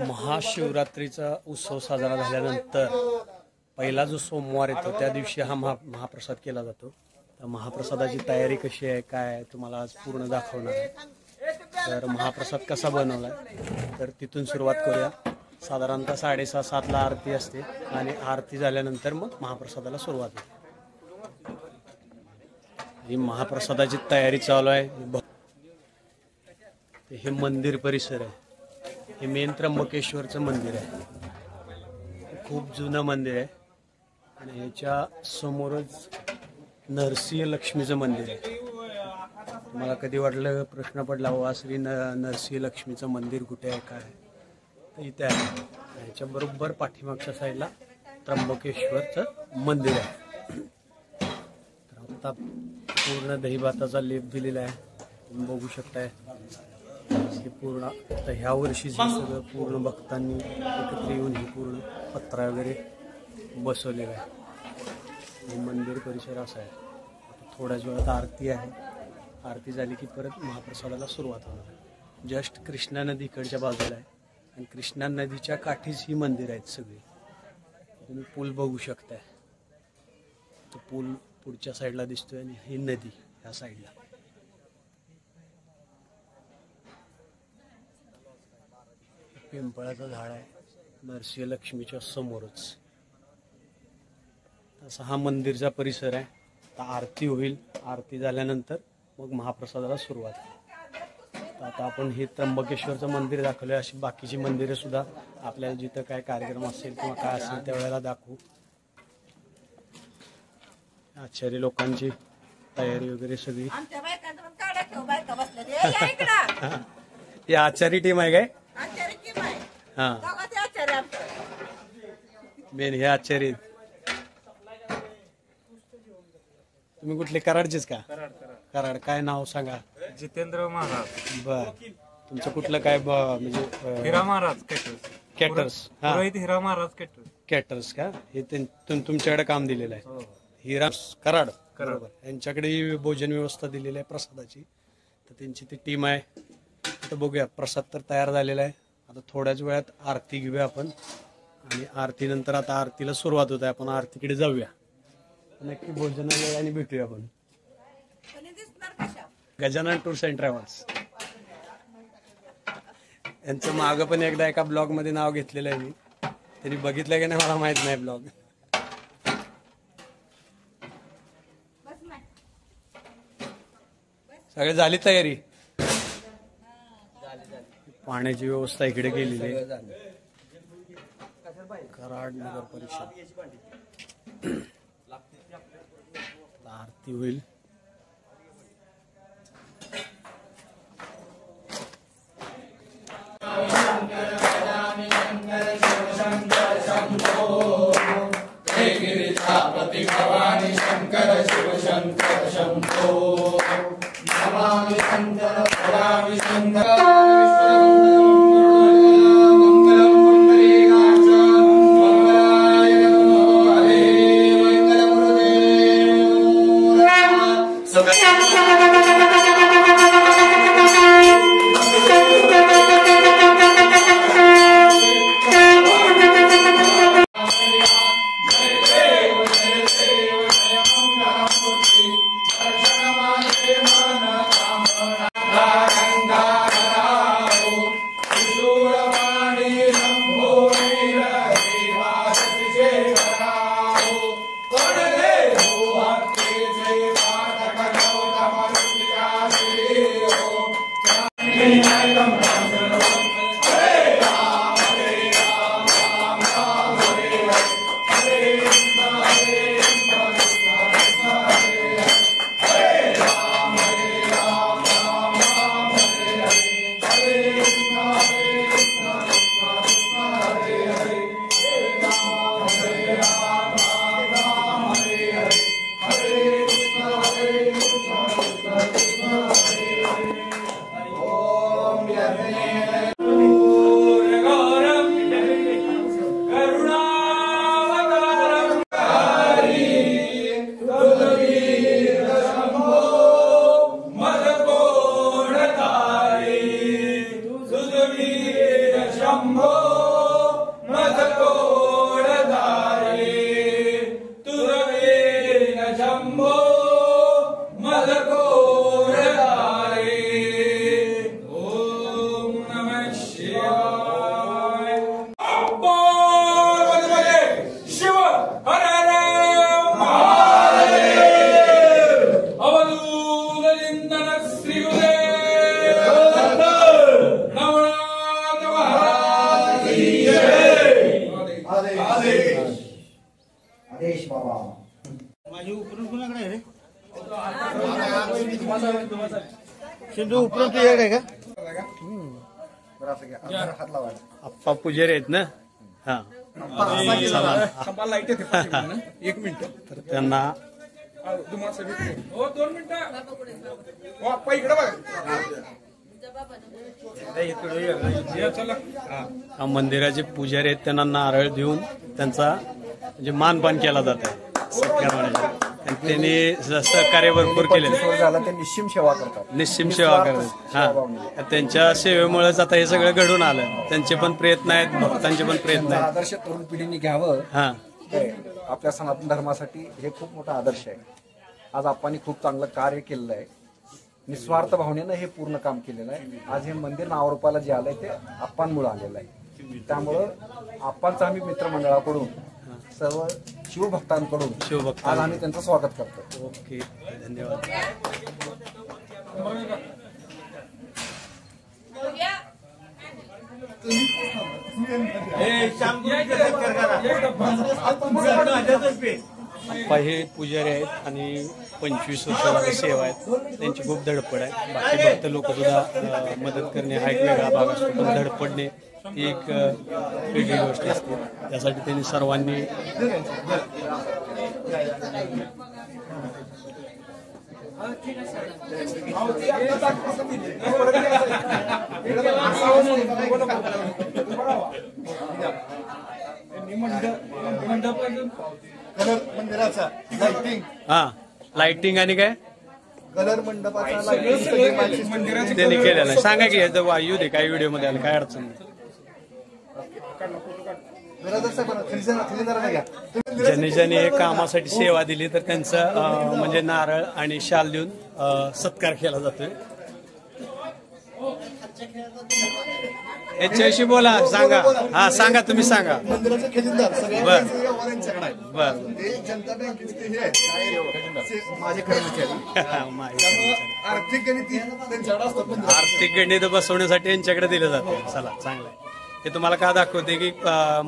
महाशिवरात्रीचा उत्सव साजरा झाल्यानंतर पहिला जो सोमवार येतो त्या दिवशी हा महाप्रसाद केला जातो। तर महाप्रसादाची तयारी कशी आहे काय आहे तुम्हाला आज पूर्ण दाखवणार आहे। तर महाप्रसाद कसा बनवला तर तिथून सुरुवात करूया। साधारणतः 6:30-7 ला आरती असते आणि आरती झाल्यानंतर मग महाप्रसादाला सुरुवात होते। ही महाप्रसादाची तयारी चालू आहे। हे मंदिर परिसर आहे, हे मेन त्र्यंबकेश्वरचं मंदिर आहे। खूप जुनं मंदिर आहे आणि याच्या समोरच नरसिंह लक्ष्मीचं मंदिर आहे। मला कधी वाटलं प्रश्न पडला वा श्री नरसिंह लक्ष्मीचं मंदिर कुठे आहे काय तर इथे आहे। याच्या बरोबर पाठीमागच्या साईडला त्र्यंबकेश्वरचं मंदिर आहे। तर आता पूर्ण दहीभाताचा लेप दिलेला आहे, तुम्ही बघू शकताय। हे पूर्ण आता ह्या वर्षी सगळं पूर्ण भक्तांनी एकत्र येऊन हे पूर्ण पत्रा वगैरे बसवलेला आहे। हे मंदिर परिसर असा आहे। आता थोड्याच वेळात आरती आहे, आरती झाली की परत महाप्रसादाला सुरुवात होणार। जस्ट कृष्णा नदी इकडच्या बाजूला आहे आणि कृष्णा नदीच्या काठीच ही मंदिर आहेत सगळी। तुम्ही पूल बघू शकताय, तो पूल पुढच्या साईडला दिसतोय आणि ही नदी ह्या साईडला। पिंपळाचं झाड आहे नरसिंह लक्ष्मीच्या समोरच। असा हा मंदिरचा परिसर आहे। आता आरती होईल, आरती झाल्यानंतर मग महाप्रसादाला सुरुवात। आता आपण हे त्र्यंबकेश्वरचं मंदिर दाखवलं, अशी बाकीची मंदिरं सुद्धा आपल्याला जिथं काय कार्यक्रम असेल किंवा काय असेल त्यावेळेला दाखवू। आचार्य लोकांची तयारी वगैरे सगळी। ही आचारी टीम आहे काय? हा मेन हे आचार्य। तुम्ही कुठले कराडचेच का? कराड काय नाव सांगा? जितेंद्र महाराज। बर तुमचं कुठलं काय म्हणजे हिरा महाराज कॅटर्स? रोहित हिरा महाराज कॅटर्स का? हे तुमच्याकडे काम दिलेलं आहे हिरा कराड बरोबर। यांच्याकडे भोजन व्यवस्था दिलेली आहे प्रसादाची। तर त्यांची ती टीम आहे। तर बघूया, प्रसाद तर तयार झालेला आहे। आता थोड्याच वेळात आरती घेऊया आपण आणि आरती नंतर आता आरतीला सुरुवात होत आहे। आपण आरतीकडे जाऊया, नक्की भोजनाला आणि भेटूया आपण। गजानन टूर्स अँड ट्रॅव्हल्स यांचं मागं पण एकदा एका ब्लॉग मध्ये नाव घेतलेलं आहे मी, त्यांनी बघितलं की नाही मला माहित नाही ब्लॉग। सगळे झाली तयारी? पाण्याची व्यवस्था इकडे केलेली आहे कराड नगर परिषद। आरती होईल। भवानी शंकर शिव शंकर शंभो नमामि शंकर भवानी शंकर Suzuki सिंधू उपरून तू आहे का आप्पा पुजारी आहेत ना. हा एक मिनिट तर त्यांना मंदिराचे पुजारी आहेत त्यांना नारळ देऊन त्यांचा म्हणजे मानपान केला जात आहे. त्यांनी सहकार्य भरपूर केलेलं झाला ते निश्चिम सेवा करतात. निश्चिम सेवा करतात. हा त्यांच्या सेवेमुळेच आता हे सगळं घडून आलं. त्यांचे पण प्रयत्न आहेत, भक्तांचे पण प्रयत्न आहेत. आदर्श तरुण पिढीने घ्यावं. हा आपल्या सनातन धर्मासाठी हे खूप मोठा आदर्श आहे. आज आपण खूप चांगलं कार्य केलेलं आहे. निस्वार्थ भावनेनं हे पूर्ण काम केलेलं आहे. आज हे मंदिर नावारूपाला जे आलंय ते आप्पांमुळे आलेलं आहे. त्यामुळं आप्पांचा आम्ही मित्रमंडळाकडून सर्व शिवभक्तांकडून आज आम्ही त्यांचं स्वागत करतो. ओके, धन्यवाद. आप्पा हे पुजारी आहेत आणि 25 वर्षाला सेवा आहेत. त्यांची खूप धडपड आहे. बाकी भक्त लोक सुद्धा मदत करणे हा एक वेगळा भाग असतो, पण धडपडणे ही एक वेगळी गोष्ट असते. त्यासाठी त्यांनी सर्वांनी कलर मंदिराचा लाइटिंग, हा लाइटिंग आणि काय कलर मंडपाचा लाइटिंग मंदिराची त्यांनी केलेलं आहे. सांगा की याचं येऊ दे काय व्हिडिओ मध्ये आलं, काय अडचण नाही. ज्यांनी ज्यांनी हे कामासाठी सेवा दिली तर त्यांचं म्हणजे नारळ आणि शाल देऊन सत्कार केला जातोय. याच्याशी बोला, सांगा. हा सांगा, तुम्ही सांगा. मंदिराचे खजिनदार सगळ्यांच्याकडे बर ते जनता बँकेचे हे आहेत माझे कर्मचारी. आर्थिक गणित त्यांच्याकडे असतात. आर्थिक गणित बसवण्यासाठी यांच्याकडे दिलं जातं. चला, चांगलं आहे. हे तुम्हाला का दाखवते की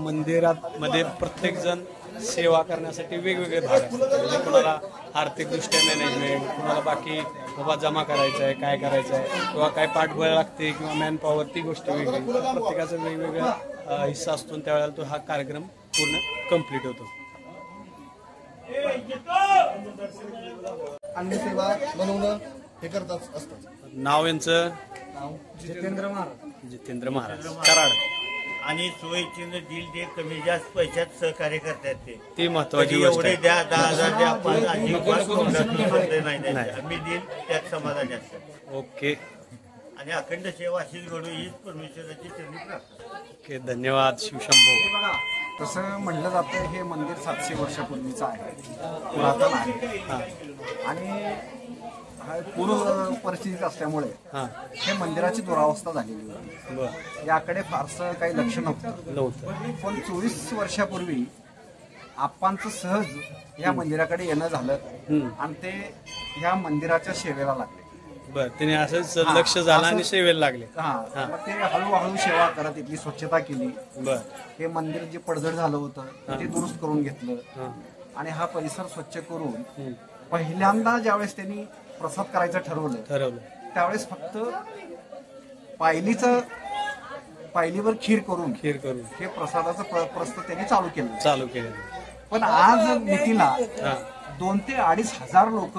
मंदिरात मध्ये प्रत्येक जण सेवा करण्यासाठी वेगवेगळे भाग असतात. म्हणजे कुणाला आर्थिक दृष्ट्या मॅनेजमेंट, कुणाला बाकी बाबा जमा करायचं आहे, काय करायचं आहे, किंवा काय पाठबळ लागते किंवा मॅन पॉवर, ती गोष्ट वेगळी. प्रत्येकाचा वेगवेगळा हिस्सा असतो. त्यावेळेला तो हा कार्यक्रम पूर्ण कम्प्लीट होतो. अन्य सेवा बनवणं हे करतात असतात. नाव यांचं जितेंद्र महाराज. जितेंद्र महाराज, कराड. आणि सोयीचिन्ह दिल ते कमी जास्त पैशात सहकार्य करतात. ती महत्वाची गोष्ट एवढे आहे. द्या, 10,000 द्या, 5,000 नाही. मी देईल त्यात समाधानी असतात. ओके आणि अखंड सेवा अशीच घडू हीच परमेश्वराची चरणी प्रार्थना. ओके, धन्यवाद. शिवशंभो. तसं म्हणलं जातं हे मंदिर 700 वर्षापूर्वीचं आहे, पुरातन आहे. आणि पूर्व परिस्थितीत असल्यामुळे हा हे मंदिराची दुरावस्था झालेली होती. बर याकडे फारसं काही लक्ष नव्हतं. पण 24 वर्षापूर्वी आप्पांचं सहज या मंदिराकडे येणं झालं आणि ते या मंदिराच्या सेवेला लागले. बर, त्याने असंच लक्ष झालं आणि सेवेला लागले. हा, मग ते हळूहळू सेवा करत इथली स्वच्छता केली. बर, हे मंदिर जे पडझड झालं होतं ते दुरुस्त करून घेतलं आणि हा परिसर स्वच्छ करून पहिल्यांदा ज्यावेळेस त्यांनी प्रसाद करायचं ठरवलं त्यावेळेस फक्त पायलीवर खीर करून हे प्रसादाचं प्रस्त त्यांनी चालू केलं. पण आज मितीला 2,000 ते 2,500 लोक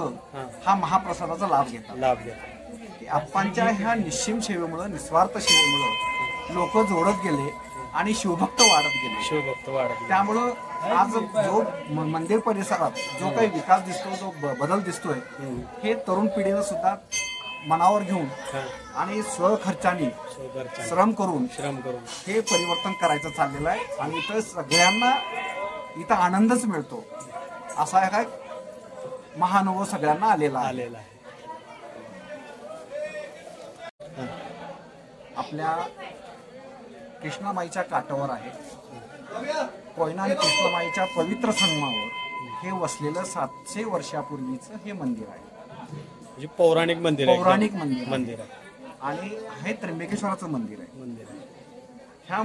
हा महाप्रसादाचा लाभ घेतात. आप्पांच्या ह्या निश्चिम सेवेमुळं, निस्वार्थ सेवेमुळं लोक जोडत गेले आणि शिवभक्त वाढत गेले. त्यामुळं आज जो मंदिर परिसरात जो काही विकास दिसतो, जो बदल दिसतोय, हे तरुण पिढीनं सुद्धा मनावर घेऊन आणि स्वखर्चाने श्रम करून हे परिवर्तन करायचं चाललेलं आहे. आणि इथं सगळ्यांना इथं आनंदच मिळतो असा काय महानुभव सगळ्यांना आलेला आहे. आपल्या कृष्णामाईच्या काठावर आहे. कोयना आणि कृष्णामाईच्या पवित्र संगमावर हे वसलेलं 700 वर्षापूर्वीचं हे मंदिर आहे. म्हणजे पौराणिक मंदिर आहे. आणि हे त्र्यंबकेश्वराचं मंदिर आहे. ह्या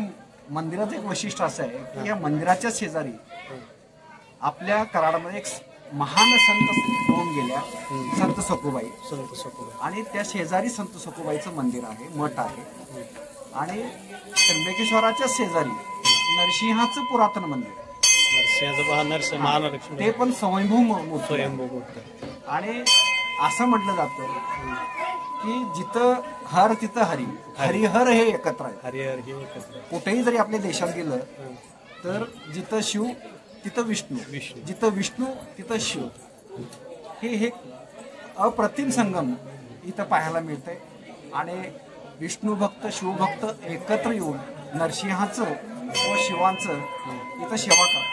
मंदिराचं एक वैशिष्ट्य असं आहे की या मंदिराच्या शेजारी आपल्या कराडामध्ये एक महान संत होऊन गेल्या संत सखुबाई. आणि त्या शेजारी संत सखुबाईचं मंदिर आहे, मठ आहे. आणि त्र्यंबकेश्वराच्या शेजारी नरसिंहाचं पुरातन मंदिर आहे, ते पण स्वयंभू मूर्ती. आणि असं म्हटलं जातं की जिथं हर तिथं हरी, हरिहर हे एकत्र आहे. कुठेही जरी आपल्या देशात गेलं तर जिथं शिव तिथं विष्णू, जिथं विष्णू तिथं शिव, हे अप्रतिम संगम इथं पाहायला मिळतंय. आणि विष्णू भक्त शिवभक्त एकत्र येऊन नरसिंहाचं व शिवांचं इथं सेवा करतात.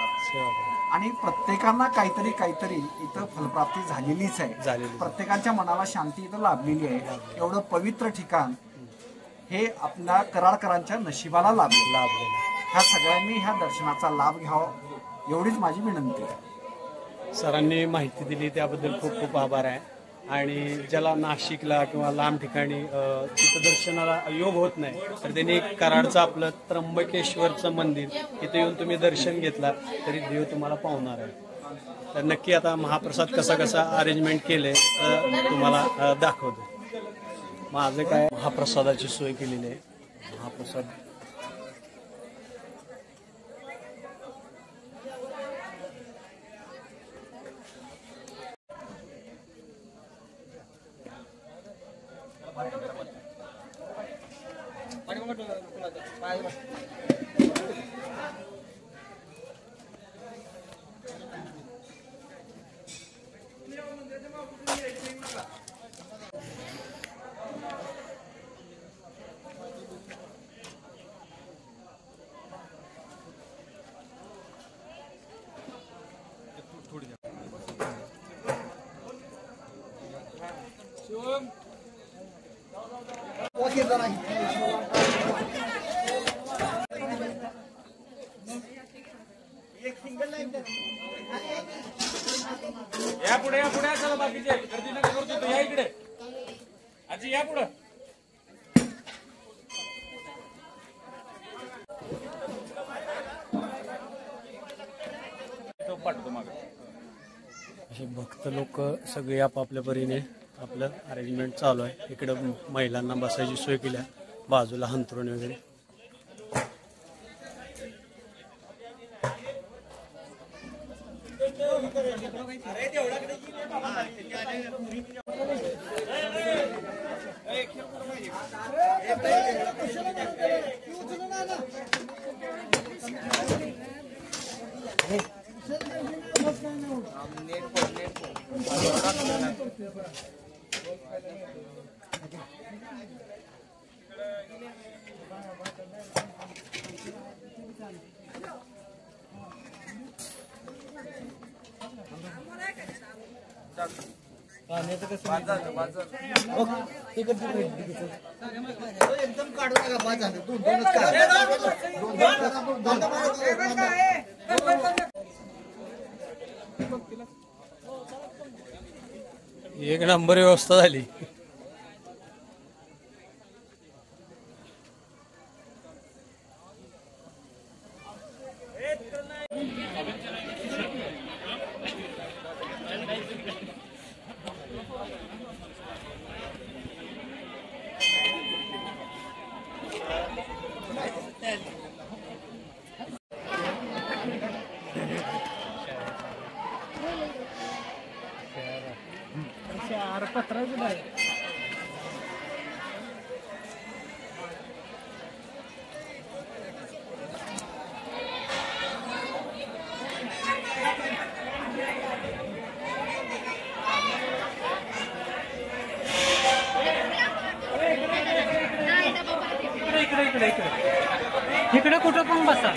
आणि प्रत्येकांना काहीतरी इथं फलप्राप्ती झालेलीच आहे. प्रत्येकाच्या मनाला शांती इथं लाभलेली आहे. एवढं पवित्र ठिकाण हे आपल्या कराडकरांच्या नशिबाला लाभलेलं. ह्या सगळ्यांनी ह्या दर्शनाचा लाभ घ्यावा एवढीच माझी विनंती आहे. सरांनी माहिती दिली त्याबद्दल खूप खूप आभार आहे. आणि ज्याला नाशिकला किंवा लांब ठिकाणी तिथं दर्शनाला योग होत नाही तर त्यांनी कराडचं आपलं त्र्यंबकेश्वरचं मंदिर इथे येऊन तुम्ही दर्शन घेतला तरी देव तुम्हाला पावणार आहे. तर नक्की आता महाप्रसाद कसा अरेंजमेंट केले तुम्हाला दाखवतो. माझं काय महाप्रसादाची सोय केलेली आहे. महाप्रसाद या पुढे चला बाकीचे गर्दी नका करू तिथं, या इकडे आजी या पुढे. असे भक्त लोक सगळे आपापल्या परीने आपलं अरेंजमेंट चालू आहे. इकडं महिलांना बसायची सोय केली आहे, बाजूला हंतरुण वगैरे. एकदम काढू नका, बाद झालं. दोनच करा. एक नंबर व्यवस्था झाली. इकडे कुठं पण बसा.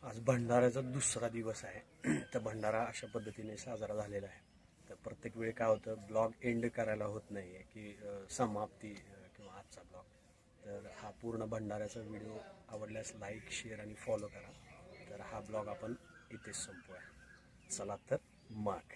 आज भंडाऱ्याचा दुसरा दिवस आहे. तर भंडारा अशा पद्धतीने साजरा झालेला आहे. तर प्रत्येक वेळी काय होतं, ब्लॉग एंड करायला होत नाही आहे की समाप्ती किंवा आजचा ब्लॉग. तर हा पूर्ण भंडाऱ्याचा व्हिडिओ आवडल्यास लाईक शेअर आणि फॉलो करा. तर हा ब्लॉग आपण इथेच संपवूया. चला तर मग